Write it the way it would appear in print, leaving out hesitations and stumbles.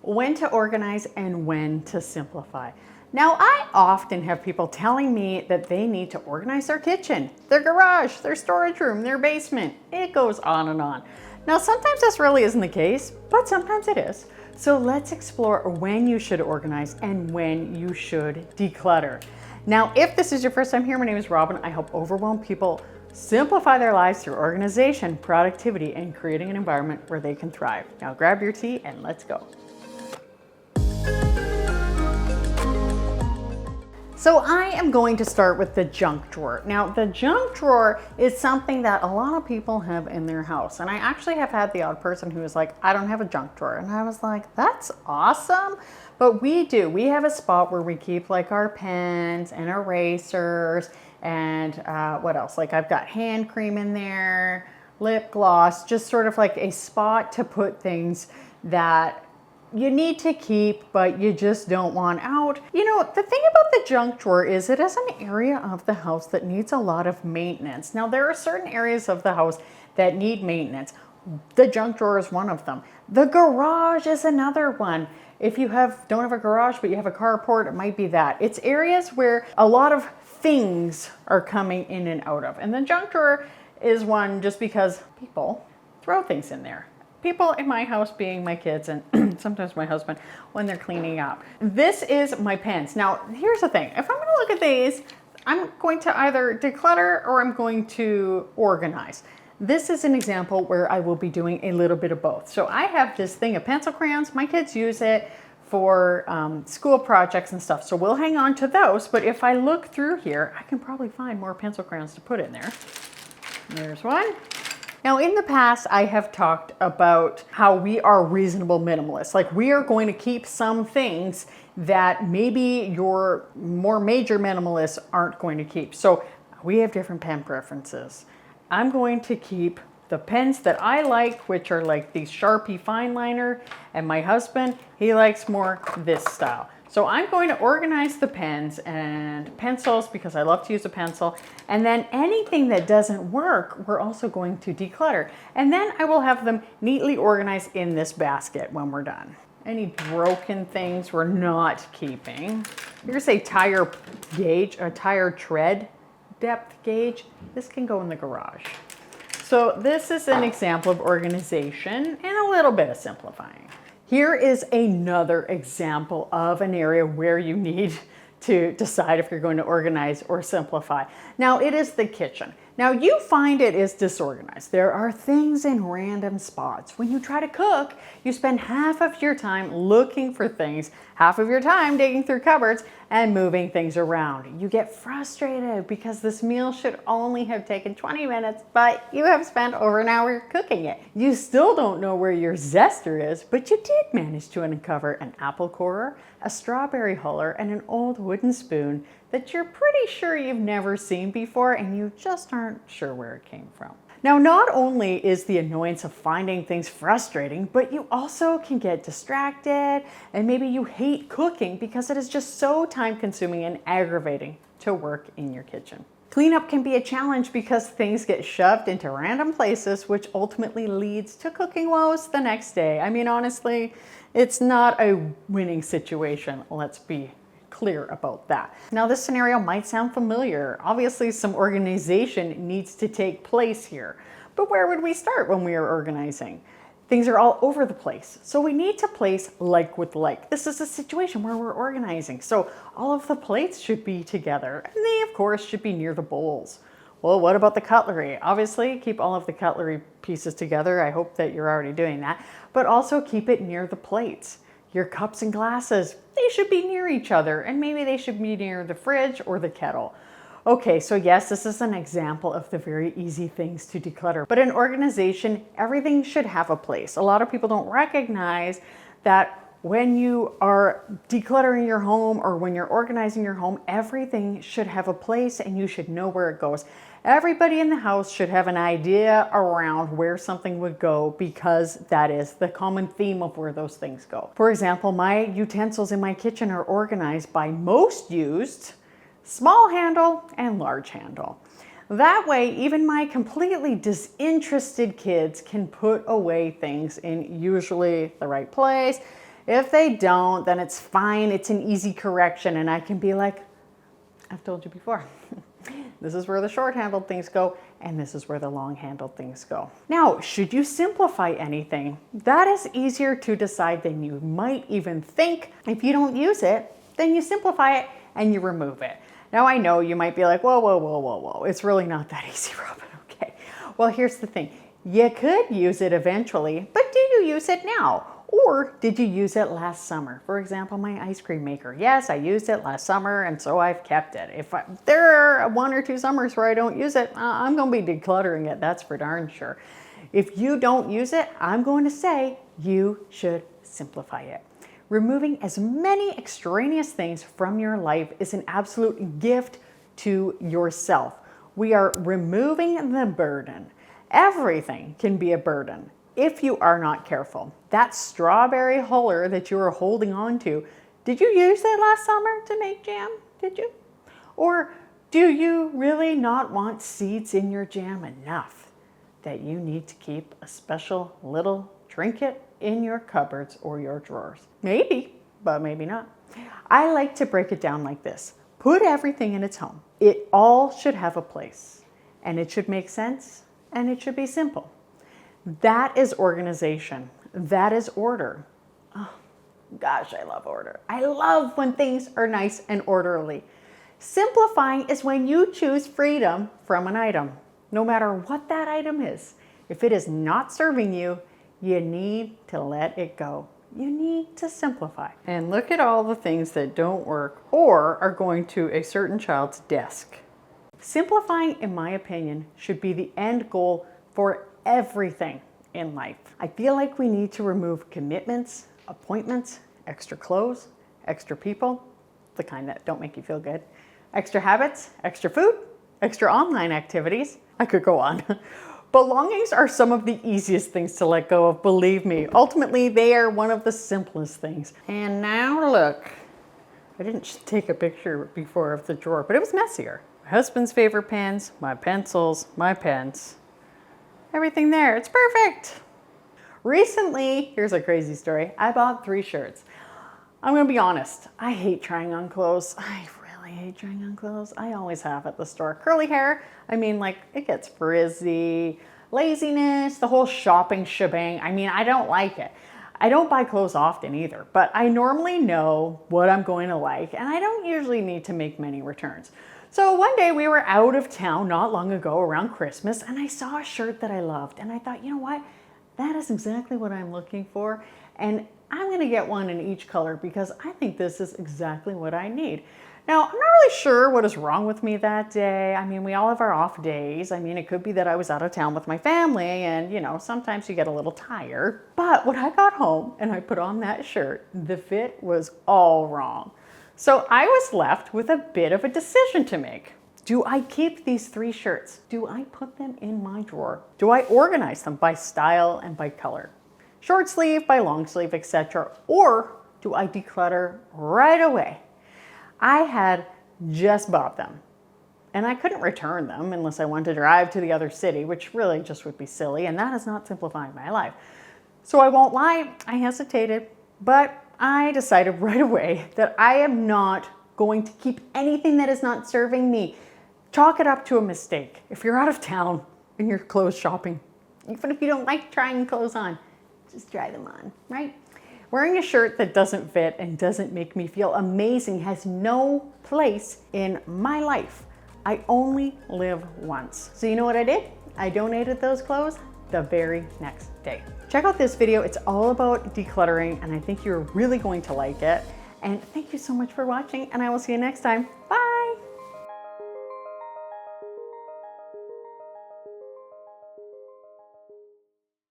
when to organize and when to simplify. Now, I often have people telling me that they need to organize their kitchen, their garage, their storage room, their basement. It goes on and on. Now, sometimes this really isn't the case, but sometimes it is. So let's explore when you should organize and when you should declutter. Now, if this is your first time here, my name is Robyn. I help overwhelmed people simplify their lives through organization, productivity, and creating an environment where they can thrive. Now grab your tea and let's go. So I am going to start with the junk drawer. Now the junk drawer is something that a lot of people have in their house. And I actually have had the odd person who was like, I don't have a junk drawer. And I was like, that's awesome. But we do. We have a spot where we keep like our pens and erasers and what else? Like I've got hand cream in there, lip gloss, just sort of like a spot to put things that you need to keep, but you just don't want out. You know, the thing about the junk drawer is it is an area of the house that needs a lot of maintenance. Now, there are certain areas of the house that need maintenance. The junk drawer is one of them. The garage is another one. If you don't have a garage, but you have a carport, it might be that. It's areas where a lot of things are coming in and out of. And the junk drawer is one just because people throw things in there. People in my house being my kids and sometimes my husband when they're cleaning up. This is my pens. Now, here's the thing. If I'm going to look at these, I'm going to either declutter or I'm going to organize. This is an example where I will be doing a little bit of both. So I have this thing of pencil crayons. My kids use it for school projects and stuff. So we'll hang on to those. But if I look through here, I can probably find more pencil crayons to put in there. There's one. Now, in the past, I have talked about how we are reasonable minimalists. Like we are going to keep some things that maybe your more major minimalists aren't going to keep. So we have different pen preferences. I'm going to keep the pens that I like, which are like these Sharpie fine liner, and my husband, he likes more this style. So I'm going to organize the pens and pencils because I love to use a pencil. And then anything that doesn't work, we're also going to declutter. And then I will have them neatly organized in this basket when we're done. Any broken things we're not keeping. Here's a tire gauge, a tire tread depth gauge. This can go in the garage. So this is an example of organization and a little bit of simplifying. Here is another example of an area where you need to decide if you're going to organize or simplify. Now, it is the kitchen. Now, you find it is disorganized. There are things in random spots. When you try to cook, you spend half of your time looking for things, half of your time digging through cupboards and moving things around. You get frustrated because this meal should only have taken 20 minutes, but you have spent over an hour cooking it. You still don't know where your zester is, but you did manage to uncover an apple corer, a strawberry huller, and an old wooden spoon that you're pretty sure you've never seen before and you just aren't sure where it came from. Now, not only is the annoyance of finding things frustrating, but you also can get distracted and maybe you hate cooking because it is just so time-consuming and aggravating to work in your kitchen. Cleanup can be a challenge because things get shoved into random places, which ultimately leads to cooking woes the next day. I mean, honestly, it's not a winning situation. Let's be clear about that. Now, this scenario might sound familiar. Obviously, some organization needs to take place here. But where would we start when we are organizing? Things are all over the place. So we need to place like with like. This is a situation where we're organizing. So all of the plates should be together. And they, of course, should be near the bowls. Well, what about the cutlery? Obviously, keep all of the cutlery pieces together. I hope that you're already doing that. But also keep it near the plates. Your cups and glasses, they should be near each other, and maybe they should be near the fridge or the kettle. Okay, so yes, this is an example of the very easy things to declutter. But in organization, everything should have a place. A lot of people don't recognize that when you are decluttering your home or when you're organizing your home, everything should have a place and you should know where it goes. Everybody in the house should have an idea around where something would go because that is the common theme of where those things go. For example, my utensils in my kitchen are organized by most used, small handle, and large handle. That way, even my completely disinterested kids can put away things in usually the right place. If they don't, then it's fine. It's an easy correction. And I can be like, I've told you before. This is where the short-handled things go, and this is where the long-handled things go. Now, should you simplify anything? That is easier to decide than you might even think. If you don't use it, then you simplify it and you remove it. Now, I know you might be like, whoa, whoa, whoa, whoa, whoa. It's really not that easy, Robyn. Okay. Well, here's the thing. You could use it eventually, but do you use it now? Or did you use it last summer? For example, my ice cream maker. Yes, I used it last summer, and so I've kept it. If there are 1 or 2 summers where I don't use it, I'm going to be decluttering it. That's for darn sure. If you don't use it, I'm going to say you should simplify it. Removing as many extraneous things from your life is an absolute gift to yourself. We are removing the burden. Everything can be a burden if you are not careful. That strawberry huller that you are holding on to, did you use it last summer to make jam? Did you? Or do you really not want seeds in your jam enough that you need to keep a special little trinket in your cupboards or your drawers? Maybe, but maybe not. I like to break it down like this. Put everything in its home. It all should have a place, and it should make sense, and it should be simple. That is organization. That is order. Oh, gosh, I love order. I love when things are nice and orderly. Simplifying is when you choose freedom from an item, no matter what that item is. If it is not serving you, you need to let it go. You need to simplify. And look at all the things that don't work or are going to a certain child's desk. Simplifying, in my opinion, should be the end goal for everything in life. I feel like we need to remove commitments, appointments, extra clothes, extra people, the kind that don't make you feel good, extra habits, extra food, extra online activities. I could go on. Belongings are some of the easiest things to let go of, believe me. Ultimately, they are one of the simplest things. And now look, I didn't take a picture before of the drawer, but it was messier. My husband's favorite pens, my pencils, my pens, everything there. It's perfect. Recently, here's a crazy story. I bought 3 shirts. I'm gonna be honest. I hate trying on clothes. I really hate trying on clothes. I always have at the store. Curly hair, I mean, like, it gets frizzy. Laziness, the whole shopping shebang. I mean, I don't like it. I don't buy clothes often either, but I normally know what I'm going to like, and I don't usually need to make many returns. So one day we were out of town not long ago around Christmas, and I saw a shirt that I loved, and I thought, you know what? That is exactly what I'm looking for, and I'm gonna get one in each color because I think this is exactly what I need. Now, I'm not really sure what is wrong with me that day. I mean, we all have our off days. I mean, it could be that I was out of town with my family and, you know, sometimes you get a little tired. But when I got home and I put on that shirt, the fit was all wrong. So I was left with a bit of a decision to make. Do I keep these 3 shirts? Do I put them in my drawer? Do I organize them by style and by color? Short sleeve by long sleeve, etc. Or do I declutter right away? I had just bought them and I couldn't return them unless I wanted to drive to the other city, which really just would be silly, and that is not simplifying my life. So I won't lie, I hesitated, but I decided right away that I am not going to keep anything that is not serving me. Chalk it up to a mistake. If you're out of town and you're clothes shopping, even if you don't like trying clothes on, just try them on, right? Wearing a shirt that doesn't fit and doesn't make me feel amazing has no place in my life. I only live once. So you know what I did? I donated those clothes the very next day. Check out this video. It's all about decluttering, and I think you're really going to like it. And thank you so much for watching, and I will see you next time. Bye.